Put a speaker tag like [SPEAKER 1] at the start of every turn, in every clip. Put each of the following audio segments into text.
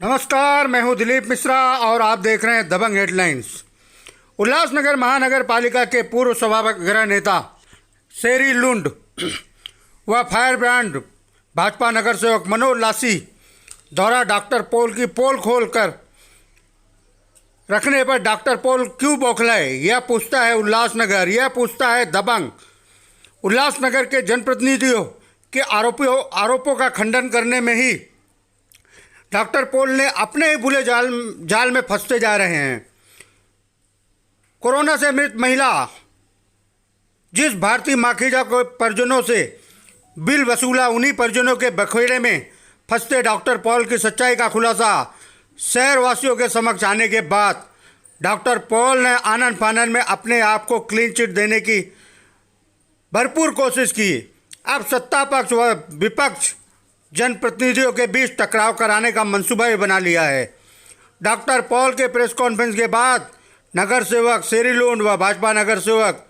[SPEAKER 1] नमस्कार, मैं हूं दिलीप मिश्रा और आप देख रहे हैं दबंग हेडलाइंस। उल्लासनगर महानगर पालिका के पूर्व सभागृह नेता शेरी लुंड व फायर ब्रांड भाजपा नगर सेवक मनोज लासी द्वारा डॉक्टर पोल की पोल खोलकर रखने पर डॉक्टर पोल क्यों बौखलाए, यह पूछता है उल्लासनगर, यह पूछता है दबंग। उल्लासनगर के जनप्रतिनिधियों के आरोपों का खंडन करने में ही डॉक्टर पोल ने अपने ही बुरे जाल में फंसते जा रहे हैं। कोरोना से मृत महिला जिस भारतीय माखीजा को परिजनों से बिल वसूला, उन्हीं परिजनों के बखेड़े में फंसते डॉक्टर पॉल की सच्चाई का खुलासा शहरवासियों के समक्ष आने के बाद डॉक्टर पॉल ने आनन फानन में अपने आप को क्लीन चिट देने की भरपूर कोशिश की। अब सत्ता पक्ष व विपक्ष जनप्रतिनिधियों के बीच टकराव कराने का मंसूबा ही बना लिया है। डॉक्टर पॉल के प्रेस कॉन्फ्रेंस के बाद नगर सेवक शेरी लुंड व भाजपा नगर सेवक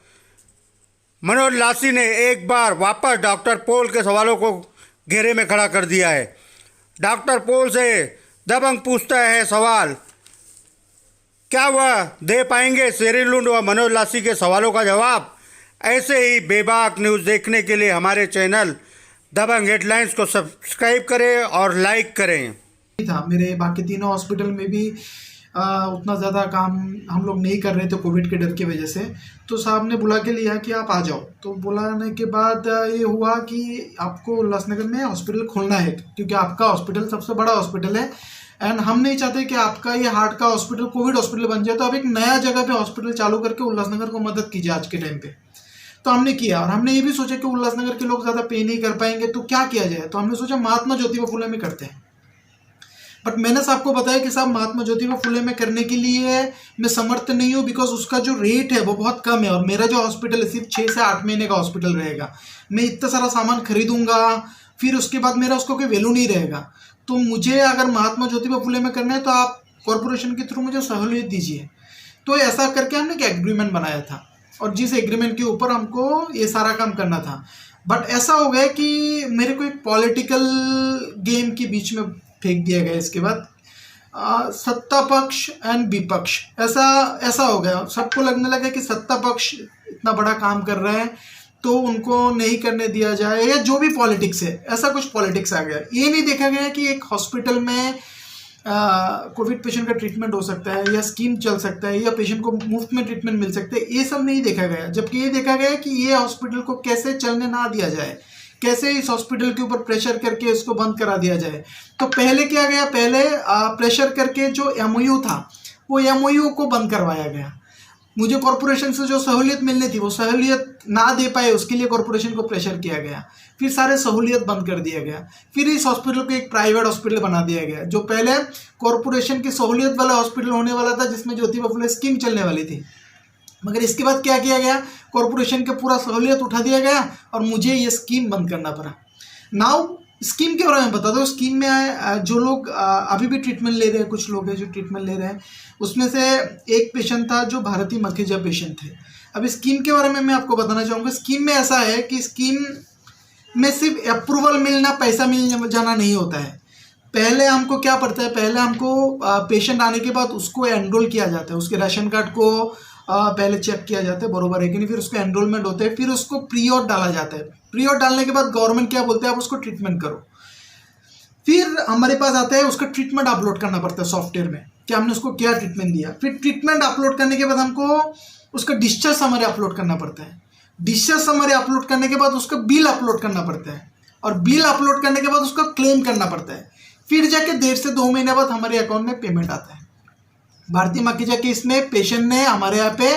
[SPEAKER 1] मनोज लासी ने एक बार वापस डॉक्टर पॉल के सवालों को घेरे में खड़ा कर दिया है। डॉक्टर पॉल से दबंग पूछता है सवाल, क्या वह दे पाएंगे शेरी लुंड व मनोज लासी के सवालों का जवाब? ऐसे ही बेबाक न्यूज़ देखने के लिए हमारे चैनल दबंग हेडलाइंस को सब्सक्राइब करें और लाइक करें।
[SPEAKER 2] था मेरे बाकी तीनों हॉस्पिटल में भी उतना ज़्यादा काम हम लोग नहीं कर रहे थे कोविड के डर की वजह से। तो साहब ने बुला के लिया कि आप आ जाओ। तो बुलाने के बाद ये हुआ कि आपको उल्लासनगर में हॉस्पिटल खोलना है, क्योंकि आपका हॉस्पिटल सबसे बड़ा हॉस्पिटल है एंड हम नहीं चाहते कि आपका ये हार्ट का हॉस्पिटल कोविड हॉस्पिटल बन जाए। तो आप एक नया जगह पे हॉस्पिटल चालू करके उल्लासनगर को मदद कीजिए आज के टाइम पे। तो हमने किया और हमने ये भी सोचा कि उल्लासनगर के लोग ज़्यादा पे नहीं कर पाएंगे, तो क्या किया जाए। तो हमने सोचा महात्मा ज्योतिबा फुले में करते हैं। बट मैंने आपको बताया कि साहब महात्मा ज्योतिबा फुले में करने के लिए मैं समर्थ नहीं हूँ, बिकॉज उसका जो रेट है वो बहुत कम है और मेरा जो हॉस्पिटल है सिर्फ 6 से 8 महीने का हॉस्पिटल रहेगा। मैं इतना सारा सामान खरीदूंगा, फिर उसके बाद मेरा उसको कोई वैल्यू नहीं रहेगा। तो मुझे अगर महात्मा ज्योतिबा फुले में करना है तो आप कॉरपोरेशन के थ्रू मुझे सहूलियत दीजिए। तो ऐसा करके हमने एक एग्रीमेंट बनाया था और जिस एग्रीमेंट के ऊपर हमको ये सारा काम करना था। बट ऐसा हो गया कि मेरे को एक पॉलिटिकल गेम के बीच में फेंक दिया गया। इसके बाद सत्ता पक्ष एंड विपक्ष ऐसा हो गया। सबको लगने लगा कि सत्ता पक्ष इतना बड़ा काम कर रहा है तो उनको नहीं करने दिया जाए, या जो भी पॉलिटिक्स है, ऐसा कुछ पॉलिटिक्स आ गया। ये नहीं देखा गया कि एक हॉस्पिटल में कोविड पेशेंट का ट्रीटमेंट हो सकता है या स्कीम चल सकता है या पेशेंट को मुफ्त में ट्रीटमेंट मिल सकता है, ये सब नहीं देखा गया। जबकि ये देखा गया कि ये हॉस्पिटल को कैसे चलने ना दिया जाए, कैसे इस हॉस्पिटल के ऊपर प्रेशर करके इसको बंद करा दिया जाए। तो पहले क्या गया, पहले प्रेशर करके जो एमओयू था वो एमओयू को बंद करवाया गया। मुझे कॉरपोरेशन से जो सहूलियत मिलनी थी वो सहूलियत ना दे पाए, उसके लिए कॉरपोरेशन को प्रेशर किया गया। फिर सारे सहूलियत बंद कर दिया गया। फिर इस हॉस्पिटल को एक प्राइवेट हॉस्पिटल बना दिया गया, जो पहले कॉरपोरेशन की सहूलियत वाला हॉस्पिटल होने वाला था, जिसमें ज्योतिबा फुले स्कीम चलने वाली थी। मगर इसके बाद क्या किया गया, कॉरपोरेशन के पूरा सहूलियत उठा दिया गया और मुझे ये स्कीम बंद करना पड़ा। नाउ स्कीम के बारे में बता दो। स्कीम में जो लोग अभी भी ट्रीटमेंट ले रहे हैं, कुछ लोग हैं जो ट्रीटमेंट ले रहे हैं, उसमें से एक पेशेंट था जो भारतीय माखीजा पेशेंट थे। अब स्कीम के बारे में मैं आपको बताना चाहूँगा। स्कीम में ऐसा है कि स्कीम में सिर्फ अप्रूवल मिलना, पैसा मिल जाना नहीं होता है। पहले हमको क्या पड़ता है, पहले हमको पेशेंट आने के बाद उसको एनरोल किया जाता है, उसके राशन कार्ड को पहले चेक किया जाता है बरोबर है कि नहीं, फिर उसको एनरोलमेंट होता है, फिर उसको प्री ऑथ डाला जाता है। प्री ऑथ डालने के बाद गवर्नमेंट क्या बोलते हैं, आप उसको ट्रीटमेंट करो। फिर हमारे पास आता है, उसका ट्रीटमेंट अपलोड करना पड़ता है सॉफ्टवेयर में कि हमने उसको क्या ट्रीटमेंट दिया। फिर ट्रीटमेंट अपलोड करने के बाद हमको उसका डिस्चार्ज समरी अपलोड करना पड़ता है। डिस्चार्ज समरी अपलोड करने के बाद उसका बिल अपलोड करना पड़ता है और बिल अपलोड करने के बाद उसका क्लेम करना पड़ता है। फिर जाके 1.5 से 2 महीने बाद हमारे अकाउंट में पेमेंट आता है। भारतीय माखीजा केस में पेशेंट ने हमारे यहाँ पे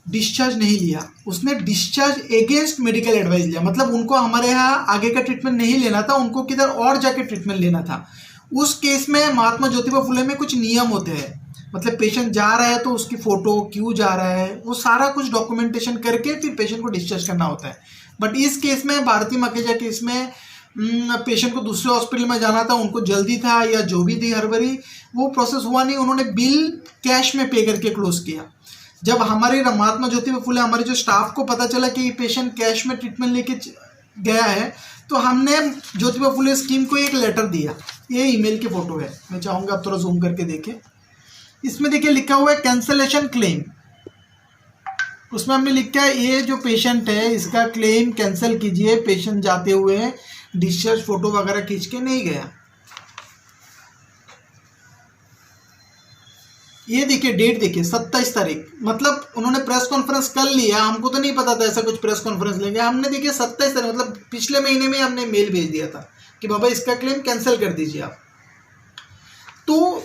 [SPEAKER 2] डिस्चार्ज नहीं लिया, उसने डिस्चार्ज अगेंस्ट मेडिकल एडवाइस लिया। मतलब उनको हमारे यहाँ आगे का ट्रीटमेंट नहीं लेना था, उनको किधर और जाके ट्रीटमेंट लेना था। उस केस में महात्मा ज्योतिबा फुले में कुछ नियम होते हैं। मतलब पेशेंट जा रहा है तो उसकी फ़ोटो, क्यों जा रहा है, वो सारा कुछ डॉक्यूमेंटेशन करके फिर पेशेंट को डिस्चार्ज करना होता है। बट इस केस में, भारतीय माखीजा केस में, पेशेंट को दूसरे हॉस्पिटल में जाना था, उनको जल्दी था या जो भी थी हड़बड़ी, वो प्रोसेस हुआ नहीं। उन्होंने बिल कैश में पे करके क्लोज किया। जब हमारे महात्मा ज्योतिबा फुले हमारे जो स्टाफ को पता चला कि ये पेशेंट कैश में ट्रीटमेंट लेके गया है, तो हमने ज्योतिबा फुले स्कीम को एक लेटर दिया ये ईमेल की फ़ोटो है, मैं चाहूँगा आप थोड़ा जूम करके देखें। इसमें देखिए लिखा हुआ है कैंसलेशन क्लेम। उसमें हमने लिखा है ये जो पेशेंट है इसका क्लेम कैंसिल कीजिए, पेशेंट जाते हुए डिस्चार्ज फ़ोटो वगैरह खींच के नहीं गया। ये देखिए डेट देखिए 27 तारीख, मतलब उन्होंने प्रेस कॉन्फ्रेंस कर लिया, हमको तो नहीं पता था ऐसा कुछ प्रेस कॉन्फ्रेंस लेंगे। हमने देखिए 27 तारीख मतलब पिछले महीने में हमने मेल भेज दिया था कि बाबा इसका क्लेम कैंसिल कर दीजिए आप। तो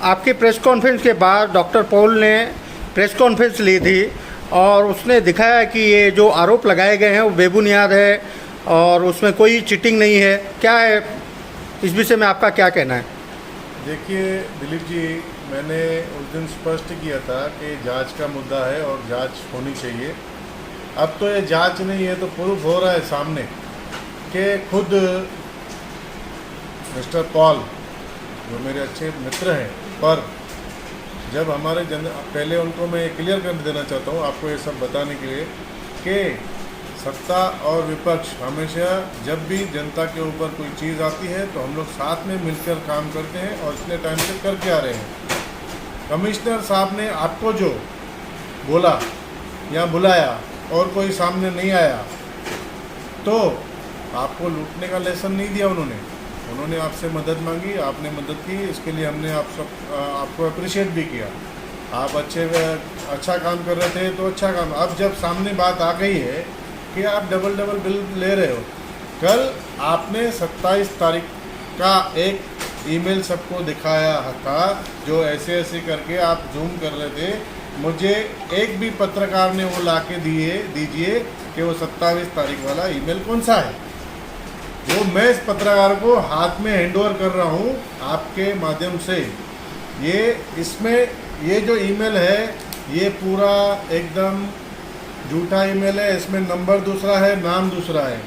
[SPEAKER 1] आपकी प्रेस कॉन्फ्रेंस के बाद डॉक्टर पॉल ने प्रेस कॉन्फ्रेंस ली थी और उसने दिखाया कि ये जो आरोप लगाए गए हैं वो बेबुनियाद है और उसमें कोई चीटिंग नहीं है। क्या है इस विषय में आपका क्या कहना है?
[SPEAKER 3] देखिए दिलीप जी, मैंने उस दिन स्पष्ट किया था कि जांच का मुद्दा है और जांच होनी चाहिए। अब तो ये जांच नहीं है तो प्रूफ हो रहा है सामने कि खुद मिस्टर पॉल जो मेरे अच्छे मित्र हैं, पर जब हमारे पहले उनको मैं क्लियर कर देना चाहता हूँ आपको ये सब बताने के लिए कि सत्ता और विपक्ष हमेशा जब भी जनता के ऊपर कोई चीज़ आती है तो हम लोग साथ में मिलकर काम करते हैं और इतने टाइम से करके आ रहे हैं। कमिश्नर साहब ने आपको जो बोला या बुलाया और कोई सामने नहीं आया तो आपको लूटने का लेसन नहीं दिया उन्होंने आपसे मदद मांगी, आपने मदद की, इसके लिए हमने आपको अप्रिशिएट भी किया। आप अच्छा काम कर रहे थे तो अच्छा काम। अब जब सामने बात आ गई है कि आप डबल बिल ले रहे हो, कल आपने 27 तारीख का एक ईमेल सबको दिखाया था जो ऐसे करके आप जूम कर रहे थे। मुझे एक भी पत्रकार ने वो ला के दीजिए कि वो 27 तारीख वाला ईमेल कौन सा है जो मैं इस पत्रकार को हाथ में हैंडओवर कर रहा हूँ आपके माध्यम से। इसमें ये जो ईमेल है ये पूरा एकदम झूठा ईमेल है, इसमें नंबर दूसरा है, नाम दूसरा है।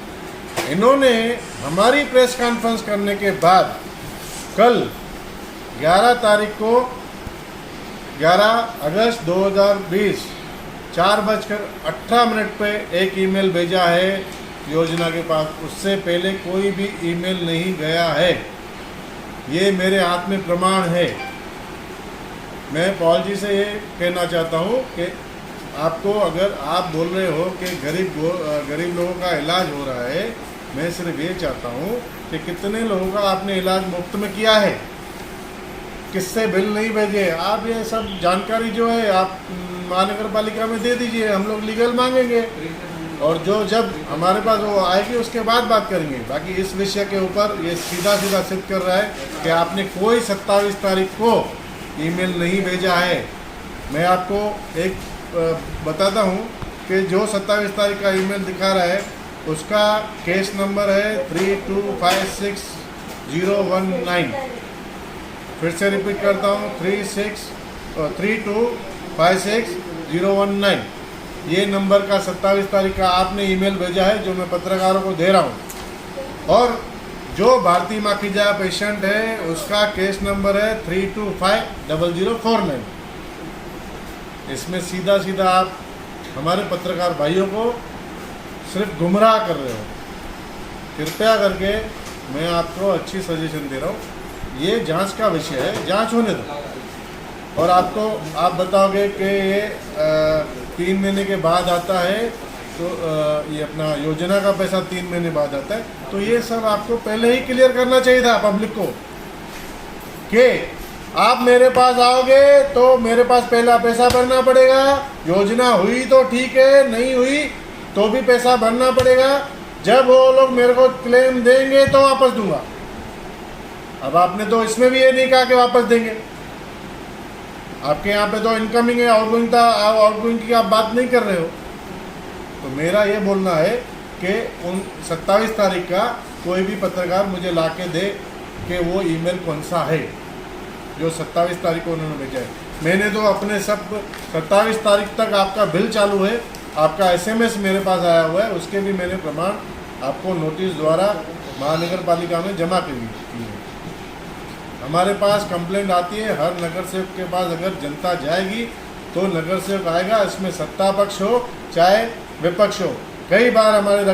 [SPEAKER 3] इन्होंने हमारी प्रेस कॉन्फ्रेंस करने के बाद कल 11 तारीख को 11 अगस्त 2020 4:18 पे एक ईमेल भेजा है योजना के पास। उससे पहले कोई भी ईमेल नहीं गया है, ये मेरे हाथ में प्रमाण है। मैं पॉल जी से ये कहना चाहता हूँ कि आपको अगर आप बोल रहे हो कि गरीब लोगों का इलाज हो रहा है, मैं सिर्फ ये चाहता हूँ कि कितने लोगों का आपने इलाज मुफ्त में किया है, किससे बिल नहीं भेजे। आप ये सब जानकारी जो है आप महानगर पालिका में दे दीजिए, हम लोग लीगल मांगेंगे और जब हमारे पास वो आएगी उसके बाद बात करेंगे। बाकी इस विषय के ऊपर ये सीधा सिद्ध कर रहा है कि आपने कोई 27 तारीख को ईमेल नहीं भेजा है। मैं आपको एक बताता हूँ कि जो 27 तारीख का ईमेल दिखा रहा है उसका केस नंबर है 3256019। फिर से रिपीट करता हूँ 3256019। ये नंबर का 27 तारीख का आपने ईमेल भेजा है जो मैं पत्रकारों को दे रहा हूँ। और जो भारती माखीजा पेशेंट है उसका केस नंबर है 3250049। इसमें सीधा आप हमारे पत्रकार भाइयों को सिर्फ गुमराह कर रहे हो। कृपया करके मैं आपको अच्छी सजेशन दे रहा हूँ, ये जांच का विषय है, जांच होने दो। और आप बताओगे कि ये 3 महीने के बाद आता है तो ये अपना योजना का पैसा 3 महीने बाद आता है, तो ये सब आपको पहले ही क्लियर करना चाहिए था पब्लिक को कि आप मेरे पास आओगे तो मेरे पास पहला पैसा भरना पड़ेगा। योजना हुई तो ठीक है, नहीं हुई तो भी पैसा भरना पड़ेगा। जब वो लोग मेरे को क्लेम देंगे तो वापस दूंगा। अब आपने तो इसमें भी ये नहीं कहा कि वापस देंगे। आपके यहाँ पे तो इनकमिंग है, आउटगोइंग की आप बात नहीं कर रहे हो। तो मेरा ये बोलना है कि उन 27 तारीख का कोई भी पत्रकार मुझे ला के दे कि वो ईमेल कौन सा है जो 27 तारीख को उन्होंने भेजा है। मैंने तो अपने सब 27 तारीख तक आपका बिल चालू है, आपका SMS मेरे पास आया हुआ है, उसके भी मैंने प्रमाण आपको नोटिस द्वारा महानगर पालिका में जमा की है। हमारे पास कंप्लेंट आती है, हर नगर सेवक के पास अगर जनता जाएगी तो नगर सेवक आएगा, इसमें सत्ता पक्ष हो चाहे विपक्ष हो। कई बार हमारे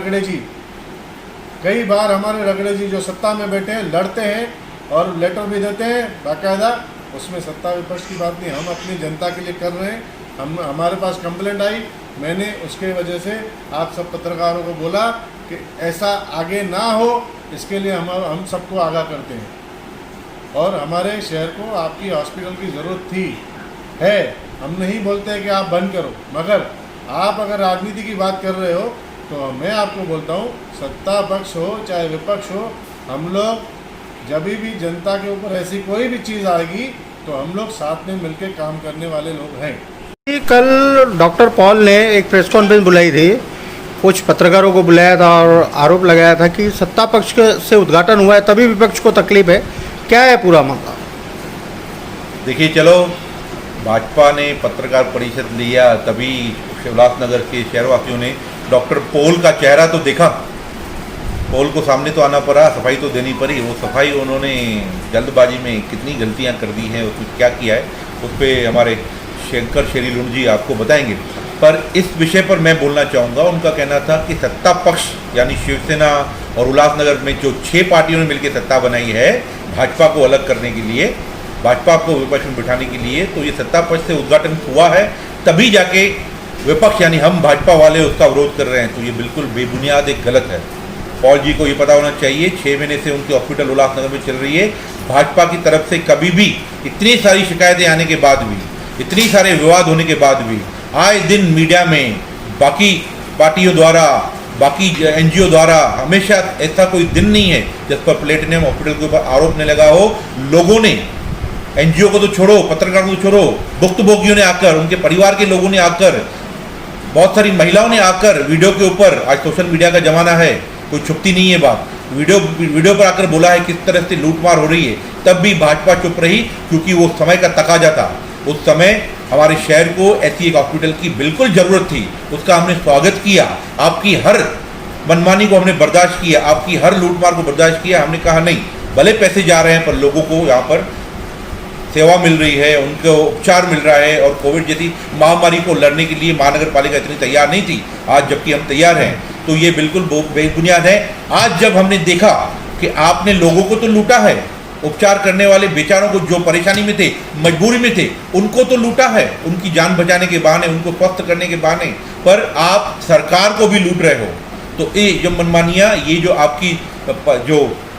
[SPEAKER 3] रगड़े जी जो सत्ता में बैठे हैं लड़ते हैं और लेटर भी देते हैं बाकायदा, उसमें सत्ता विपक्ष की बात नहीं, हम अपनी जनता के लिए कर रहे हैं। हमारे पास कंप्लेंट आई, मैंने उसके वजह से आप सब पत्रकारों को बोला कि ऐसा आगे ना हो, इसके लिए हम सबको आगाह करते हैं। और हमारे शहर को आपकी हॉस्पिटल की ज़रूरत थी है, हम नहीं बोलते कि आप बंद करो, मगर आप अगर राजनीति की बात कर रहे हो तो मैं आपको बोलता हूँ, सत्ता पक्ष हो चाहे विपक्ष हो, हम लोग जब भी जनता के ऊपर ऐसी कोई भी चीज़ आएगी तो हम लोग साथ में मिलकर काम करने वाले लोग हैं।
[SPEAKER 1] कल डॉक्टर पॉल ने एक प्रेस कॉन्फ्रेंस बुलाई थी, कुछ पत्रकारों को बुलाया था और आरोप लगाया था कि सत्ता पक्ष से उद्घाटन हुआ है तभी विपक्ष को तकलीफ है। क्या है पूरा मामला?
[SPEAKER 4] देखिए, चलो भाजपा ने पत्रकार परिषद लिया तभी उल्लासनगर के शहरवासियों ने डॉक्टर पॉल का चेहरा तो देखा, पॉल को सामने तो आना पड़ा, सफाई तो देनी पड़ी। वो सफाई उन्होंने जल्दबाजी में कितनी गलतियां कर दी हैं, उसमें क्या किया है, उस पर हमारे शंकर शेरी लुंड जी आपको बताएंगे। पर इस विषय पर मैं बोलना चाहूँगा, उनका कहना था कि सत्ता पक्ष यानी शिवसेना और उल्लासनगर में जो 6 पार्टियों ने मिलकर सत्ता बनाई है भाजपा को अलग करने के लिए, भाजपा को विपक्ष में बिठाने के लिए, तो ये सत्ता पक्ष से उद्घाटन हुआ है तभी जाके विपक्ष यानी हम भाजपा वाले उसका विरोध कर रहे हैं। तो ये बिल्कुल बेबुनियाद एक गलत है। पॉल जी को ये पता होना चाहिए, 6 महीने से उनकी हॉस्पिटल उल्लासनगर में चल रही है। भाजपा की तरफ से कभी भी इतनी सारी शिकायतें आने के बाद भी, इतनी सारे विवाद होने के बाद भी, आए दिन मीडिया में बाकी पार्टियों द्वारा, बाकी NGO द्वारा हमेशा ऐसा कोई दिन नहीं है जिस पर प्लेटिनियम हॉस्पिटल के ऊपर आरोप नहीं लगा हो। लोगों ने, NGO को तो छोड़ो, पत्रकारों को छोड़ो, भुक्तभोगियों ने आकर, उनके परिवार के लोगों ने आकर, बहुत सारी महिलाओं ने आकर वीडियो के ऊपर, आज सोशल मीडिया का ज़माना है, कोई छुपती नहीं है बात, वीडियो पर आकर बोला है किस तरह से लूटमार हो रही है। तब भी भाजपा चुप रही क्योंकि वो समय का तकाजा था। उस समय हमारे शहर को ऐसी एक हॉस्पिटल की बिल्कुल ज़रूरत थी, उसका हमने स्वागत किया। आपकी हर मनमानी को हमने बर्दाश्त किया, आपकी हर लूटमार को बर्दाश्त किया। हमने कहा नहीं, भले पैसे जा रहे हैं पर लोगों को यहाँ पर सेवा मिल रही है, उनको उपचार मिल रहा है। और कोविड जैसी महामारी को लड़ने के लिए महानगर पालिका इतनी तैयार नहीं थी, आज जबकि हम तैयार हैं। तो ये बिल्कुल बेबुनियाद है। आज जब हमने देखा कि आपने लोगों को तो लूटा है, उपचार करने वाले बेचारों को जो परेशानी में थे, मजबूरी में थे, उनको तो लूटा है, उनकी जान बचाने के बहाने, उनको स्वस्थ करने के बहाने, पर आप सरकार को भी लूट रहे हो। तो ये जो मनमानियाँ, ये जो आपकी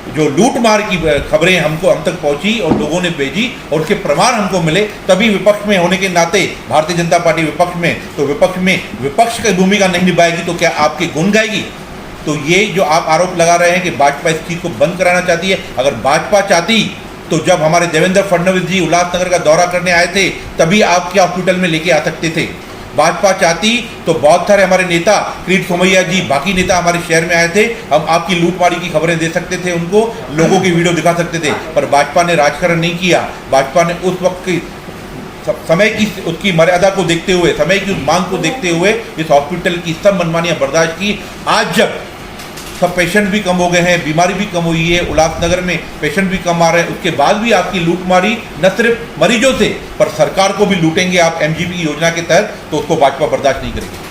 [SPEAKER 4] जो लूट मार की खबरें हमको हम तक पहुंची और लोगों ने भेजी और उसके प्रमाण हमको मिले, तभी विपक्ष में होने के नाते भारतीय जनता पार्टी विपक्ष में, तो विपक्ष में विपक्ष की भूमिका नहीं निभाएगी तो क्या आपके गुण गाएगी? तो ये जो आप आरोप लगा रहे हैं कि भाजपा इस चीज़ को बंद कराना चाहती है, अगर भाजपा चाहती तो जब हमारे देवेंद्र फडणवीस जी उल्लासनगर का दौरा करने आए थे तभी आपके हॉस्पिटल में लेके आ सकते थे। भाजपा चाहती तो बहुत सारे हमारे नेता, किरीट सोमैया जी, बाकी नेता हमारे शहर में आए थे, हम आपकी लूटमारी की खबरें दे सकते थे, उनको लोगों की वीडियो दिखा सकते थे। पर भाजपा ने राजकारण नहीं किया। भाजपा ने उस वक्त की समय की उसकी मर्यादा को देखते हुए, समय की उस मांग को देखते हुए इस हॉस्पिटल की सब मनमानियां बर्दाश्त की। आज जब सब पेशेंट भी कम हो गए हैं, बीमारी भी कम हुई है, उल्लासनगर में पेशेंट भी कम आ रहे हैं, उसके बाद भी आपकी लूटमारी न सिर्फ मरीजों से पर सरकार को भी लूटेंगे आप MGP की योजना के तहत, तो उसको भाजपा बर्दाश्त नहीं करेगी।